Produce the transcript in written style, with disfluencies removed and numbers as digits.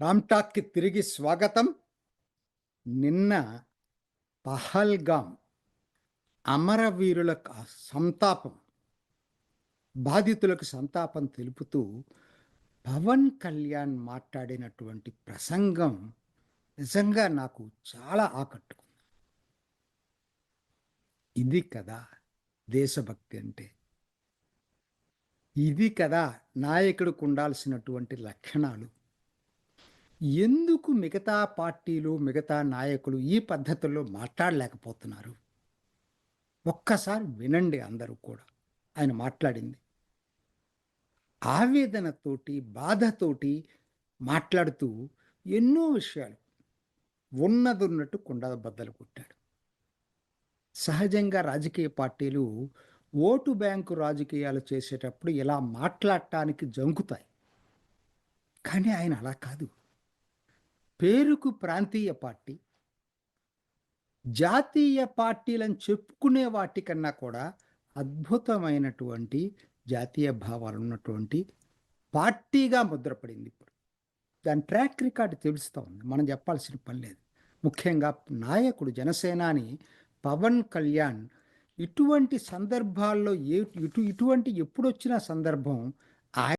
రామ్ టాక్‌కి తిరిగి స్వాగతం. నిన్న పహల్గాం అమరవీరులకు సంతాపం, బాధితులకు సంతాపం తెలుపుతూ పవన్ కళ్యాణ్ మాట్లాడినటువంటి ప్రసంగం నిజంగా నాకు చాలా ఆకట్టుకుంది. ఇది కదా దేశభక్తి అంటే. ఇది కదా నాయకుడికి ఉండాల్సినటువంటి లక్షణాలు. ఎందుకు మిగతా పార్టీలు, మిగతా నాయకులు ఈ పద్ధతుల్లో మాట్లాడలేకపోతున్నారు? ఒక్కసారి వినండి అందరూ కూడా. ఆయన మాట్లాడింది. ఆవేదనతోటి, బాధతోటి మాట్లాడుతూ ఎన్నో విషయాలు ఉన్నదున్నట్టు కుండ బద్దలు కొట్టాడు. సహజంగా రాజకీయ పార్టీలు ఓటు బ్యాంకు రాజకీయాలు చేసేటప్పుడు ఇలా మాట్లాడటానికి జంకుతాయి. కానీ ఆయన అలా కాదు. పేరుకు ప్రాంతీయ పార్టీ, జాతీయ పార్టీలని చెప్పుకునే వాటికన్నా కూడా అద్భుతమైనటువంటి జాతీయ భావాలున్నటువంటి పార్టీగా ముద్రపడింది ఇప్పుడు. దాని ట్రాక్ రికార్డ్ తెలుస్తా ఉంది. మనం చెప్పాల్సిన పని లేదు. ముఖ్యంగా నాయకుడు జనసేనాని పవన్ కళ్యాణ్ ఇటువంటి సందర్భాల్లో ఇటువంటి ఎప్పుడొచ్చిన సందర్భం